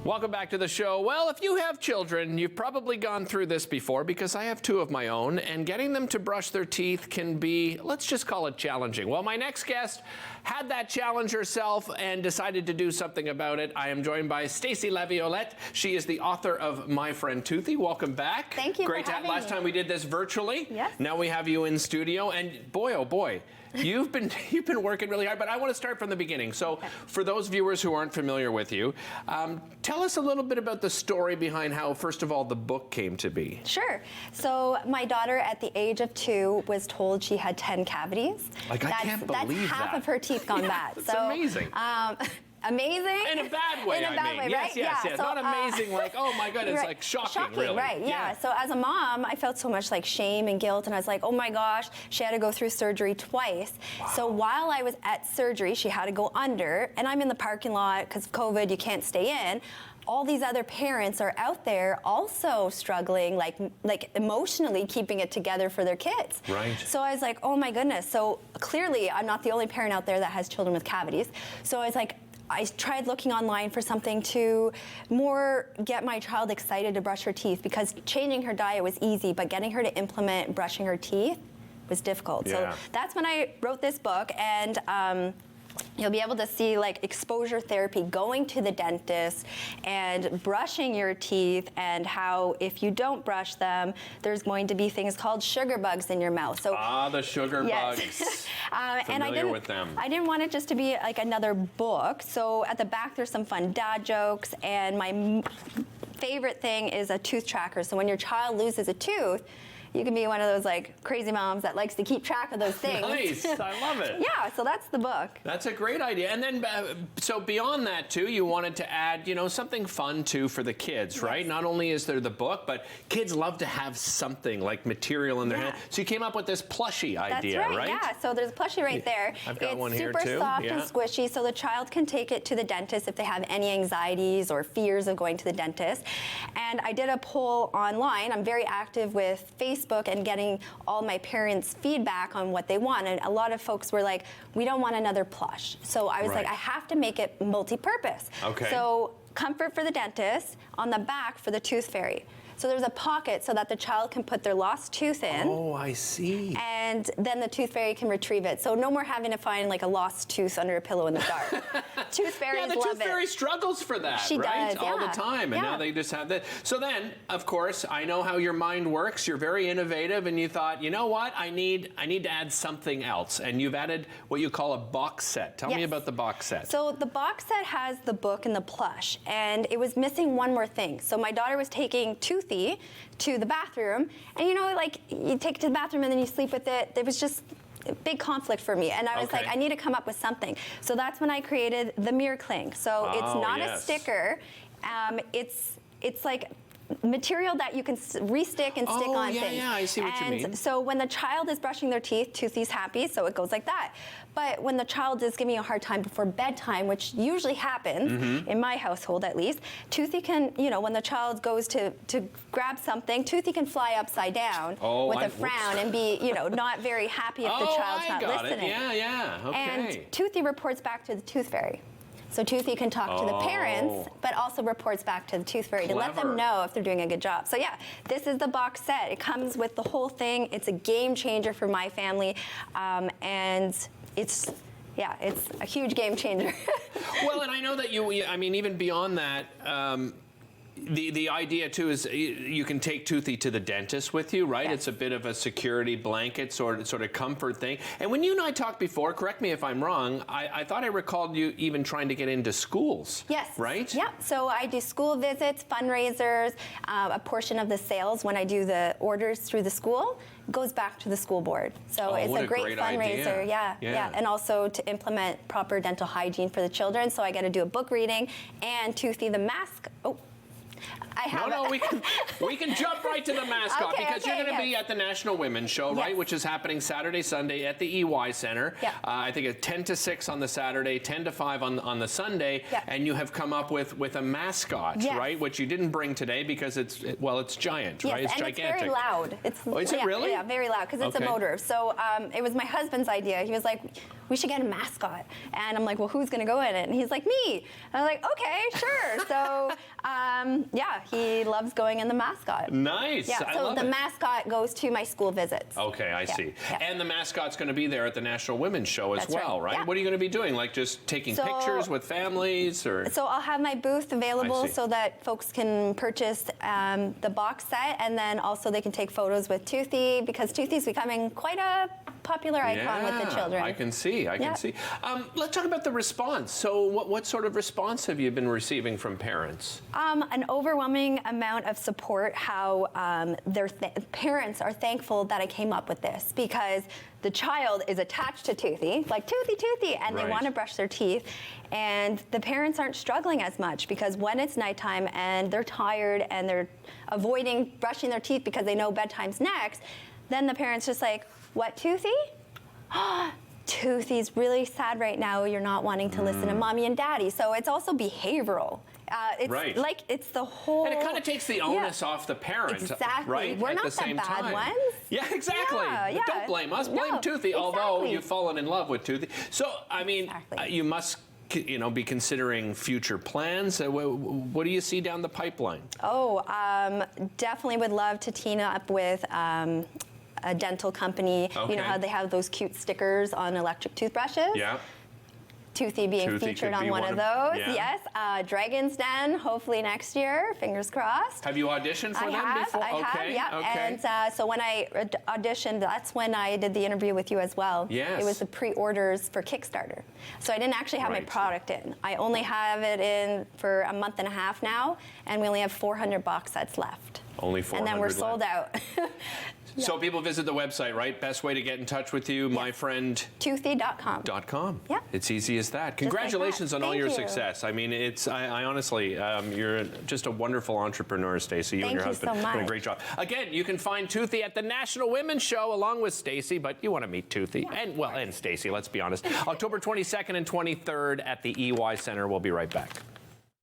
Welcome back to the show. Well, if you have children, you've probably gone through this before, because I have two of my own, and getting them to brush their teeth can be, let's just call it challenging. Well, my next guest had that challenge herself and decided to do something about it. I am joined by Stacey Laviolette. She is the author of My Friend Toothy. Welcome back. Thank you. Great to have. Last time we did this virtually. Yes. Now we have you in studio, and boy, oh boy, you've been working really hard. But I want to start from the beginning. So, for those viewers who aren't familiar with you, tell us a little bit about the story behind how, first of all, the book came to be. Sure. So my daughter, at the age of 2, was told she had 10 cavities. Like, I can't believe that's half of her teeth gone bad. It's so amazing. Amazing. In a bad way, In a bad way, right? Yes. So, not amazing, like, oh my goodness, right. like shocking, really. Right, yeah. So as a mom, I felt so much like shame and guilt, and I was like, oh my gosh, she had to go through surgery twice. Wow. So while I was at surgery, she had to go under, and I'm in the parking lot because of COVID, you can't stay in. All these other parents are out there also struggling, like emotionally keeping it together for their kids. Right. So I was like, oh my goodness. So clearly, I'm not the only parent out there that has children with cavities. So I was like, I tried looking online for something to more get my child excited to brush her teeth, because changing her diet was easy, but getting her to implement brushing her teeth was difficult. Yeah. So that's when I wrote this book, and you'll be able to see like exposure therapy, going to the dentist and brushing your teeth, and how if you don't brush them, there's going to be things called sugar bugs in your mouth. So the sugar bugs. Familiar with them. I didn't want it just to be like another book. So at the back there's some fun dad jokes, and my favorite thing is a tooth tracker. So when your child loses a tooth, you can be one of those like crazy moms that likes to keep track of those things. Nice, I love it. Yeah, so that's the book. That's a great idea. And then, so beyond that too, you wanted to add, something fun too for the kids, right? Not only is there the book, but kids love to have something like material in their hand. So you came up with this plushie idea, That's right? Yeah, so there's a plushie right there. I've got one here too. It's super soft and squishy, so the child can take it to the dentist if they have any anxieties or fears of going to the dentist. And I did a poll online. I'm very active with Facebook and getting all my parents' feedback on what they want. And a lot of folks were like, we don't want another plush. So I was like, I have to make it multi-purpose. Okay. So comfort for the dentist, on the back for the tooth fairy. So there's a pocket so that the child can put their lost tooth in. Oh, I see. And then the tooth fairy can retrieve it. So no more having to find like a lost tooth under a pillow in the dark. Tooth fairies love it. Yeah, the tooth fairy struggles for that, she right? does, all the time. And now they just have that. So then, of course, I know how your mind works. You're very innovative, and you thought, you know what? I need to add something else. And you've added what you call a box set. Tell me about the box set. So the box set has the book and the plush, and it was missing one more thing. So my daughter was taking Toothy to the bathroom, and like you take it to the bathroom and then you sleep with it. There was just a big conflict for me, and I was like, I need to come up with something. So that's when I created the mirror cling. So it's not a sticker. It's like material that you can re-stick and stick on things. Yeah, I see what you mean. So when the child is brushing their teeth, Toothy's happy, so it goes like that. But when the child is giving you a hard time before bedtime, which usually happens, in my household at least, Toothy can, when the child goes to grab something, Toothy can fly upside down with a frown and be, not very happy if the child's not listening. Yeah, okay. And Toothy reports back to the tooth fairy. So Toothy can talk to the parents, but also reports back to the tooth fairy to let them know if they're doing a good job. So yeah, this is the box set. It comes with the whole thing. It's a game changer for my family, and it's a huge game changer. Well, and I know that even beyond that, the idea too is you can take Toothy to the dentist with you, right? It's a bit of a security blanket, sort of comfort thing. And when you and I talked before, correct me if I'm wrong, I thought I recalled you even trying to get into schools. Yes. Right? Yeah. So I do school visits, fundraisers, a portion of the sales when I do the orders through the school goes back to the school board. So it's a great fundraiser. Yeah. And also to implement proper dental hygiene for the children. So I got to do a book reading and Toothy the mask. We can jump right to the mascot because you're going to be at the National Women's Show, right? Which is happening Saturday, Sunday at the EY Center. I think it's 10 to 6 on the Saturday, 10 to 5 on the Sunday, and you have come up with a mascot, right? Which you didn't bring today because it's giant, right? It's gigantic. It's very loud. Is it really? Yeah, very loud because it's a motor. So it was my husband's idea. He was like, we should get a mascot. And I'm like, well, who's going to go in it? And he's like, me. And I'm like, okay, sure. So, yeah, he loves going in the mascot. Nice. Yeah, I so love the it. mascot goes to my school visits. Okay, I see. Yeah. And the mascot's going to be there at the National Women's Show as That's well, right. right? Yeah. What are you going to be doing? Like just taking So- pictures with families or? So I'll have my booth available I see. so that folks can purchase the box set, and then also they can take photos with Toothy, because Toothy's becoming quite a popular icon with the children. I can see. I can Yeah. see. Let's talk about the response. So, what sort of response have you been receiving from parents? An overwhelming amount of support. How their parents are thankful that I came up with this, because the child is attached to Toothy, like Toothy, Toothy, and they Right. want to brush their teeth. And the parents aren't struggling as much, because when it's nighttime and they're tired and they're avoiding brushing their teeth because they know bedtime's next, then the parents just like, what, Toothy? Toothy's really sad right now. You're not wanting to listen to mommy and daddy. So it's also behavioral. It's Right. like it's the whole. And it kind of takes the onus off the parent, Exactly. right? We're at not the the same bad time. ones. Yeah, exactly. Yeah. Don't blame us. Blame No, Toothy, although exactly. you've fallen in love with Toothy. So, I mean, Exactly. you must, be considering future plans. What do you see down the pipeline? Oh, definitely would love to team up with a dental company. You Okay. know how they have those cute stickers on electric toothbrushes? Yeah. Toothy being Toothy featured could on be one one of of- those. yeah. Yes. Dragon's Den, hopefully next year. Fingers crossed. Have you auditioned for them before? I have, Okay. yeah. Okay. And so when I auditioned, that's when I did the interview with you as well. Yes. It was the pre-orders for Kickstarter. So I didn't actually have my Right. product in. I only have it in for a month and a half now, and we only have 400 box sets left. Only 400 And then we're left. sold out. So people visit the website, right? Best way to get in touch with you, myfriend.com. Toothy.com. Yeah. It's easy as that. like Congratulations that. on all Thank your you. success. I mean, I honestly, you're just a wonderful entrepreneur, Stacey. You and your Thank you husband so did a much. great job. Again, you can find Toothy at the National Women's Show along with Stacey, but you want to meet Toothy and Stacey, let's be honest. October 22nd and 23rd at the EY Center. We'll be right back.